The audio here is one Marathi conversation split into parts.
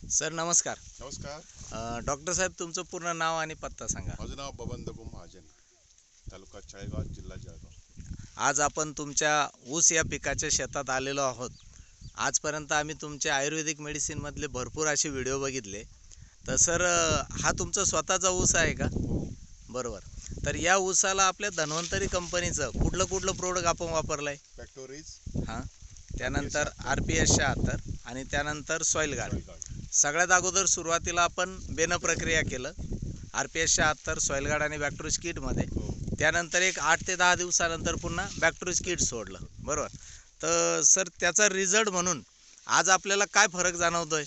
सर नमस्कार. नमस्कार. डॉक्टर साहेब तुमचं पूर्ण नाव आणि पत्ता सांगा. माझं नाव बबन दगू महाजन, तालुका चाळेगाव, जिल्हा जळगाव. आज आपण तुमच्या ऊस या पिकाच्या शेतात आलेलो आहोत. आजपर्यंत आम्ही तुमच्या आयुर्वेदिक मेडिसिनमधले भरपूर असे व्हिडिओ बघितले. तर सर हा तुमचा स्वतःचा ऊस आहे का? हो. बरोबर. तर या ऊसाला आपल्या धन्वंतरी कंपनीचं कुठलं प्रोडक्ट आपण वापरलं आहे? फॅक्टोरीज, हां, त्यानंतर RPS 76 आणि त्यानंतर सॉईल गार्ड. सगळ्यात अगोदर सुरुवातीला आपण बेन प्रक्रिया केलं RPS 76 सॉईल गार्ड आणि बॅक्टोरिज किटमध्ये. त्यानंतर एक 8 ते 10 दिवसानंतर पुन्हा बॅक्टोरिज किट सोडलं, बरोबर. तर सर त्याचा रिझल्ट म्हणून आज आपल्याला काय फरक जाणवतोय?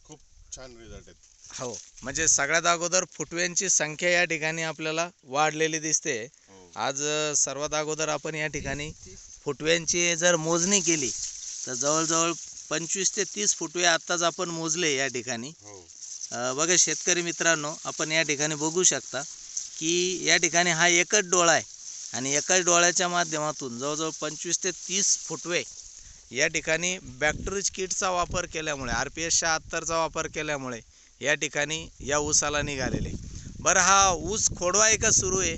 खूप छान रिझल्ट आहेत. हो, म्हणजे सगळ्यात अगोदर फुटव्यांची संख्या या ठिकाणी आपल्याला वाढलेली दिसते. हो. आज सर्वात अगोदर आपण या ठिकाणी फुटव्यांची जर मोजणी केली तर जवळजवळ 25 ते 30 फुटवे आत्ताच आपण मोजले या ठिकाणी. हो. बघा शेतकरी मित्रांनो, आपण या ठिकाणी बघू शकता की या ठिकाणी हा एकच डोळा आहे आणि एकाच डोळ्याच्या माध्यमातून जवळजवळ 25 ते 30 फुटवे या ठिकाणी बॅक्टोरिज किटचा वापर केल्यामुळे, RPS 76चा वापर केल्यामुळे या ठिकाणी या ऊसाला निघालेले. बरं, हा ऊस खोडवा आहे का सुरू आहे?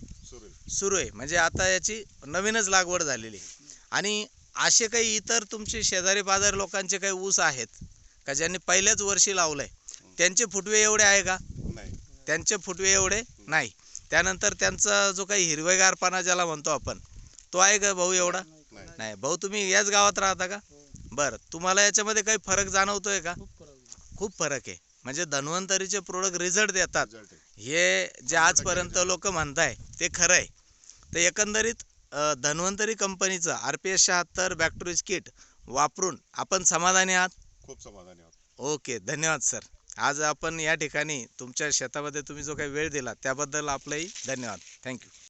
सुरू आहे. म्हणजे आता याची नवीनच लागवड झालेली. आणि असे काही इतर तुमचे शेजारी पाजारी लोकांचे काही ऊस आहेत का ज्यांनी पहिल्याच वर्षी लावलंय, त्यांचे फुटवे एवढे आहे का? नाही. त्यांचे फुटवे एवढे नाही. त्यानंतर त्यांचा जो काही हिरवेगारपणा ज्याला म्हणतो आपण, तो आहे का भाऊ एवढा? नाही. भाऊ तुम्ही याच गावात राहता का? बरं, तुम्हाला याच्यामध्ये काही फरक जाणवतोय का? खूप फरक आहे. म्हणजे धन्वंतरीचे प्रोडक्ट रिझल्ट देतात हे जे आजपर्यंत लोक म्हणताय ते खरं आहे. तर एकंदरीत धन्वंतरी कंपनीचं RPS 76 बॅक्टोरिज किट वापरून आपण समाधानी आहात? खूप समाधानी आहोत. ओके, धन्यवाद सर. आज आपण या ठिकाणी तुमच्या शेतामध्ये तुम्ही जो काही वेळ दिला त्याबद्दल आपलंही धन्यवाद. थँक्यू.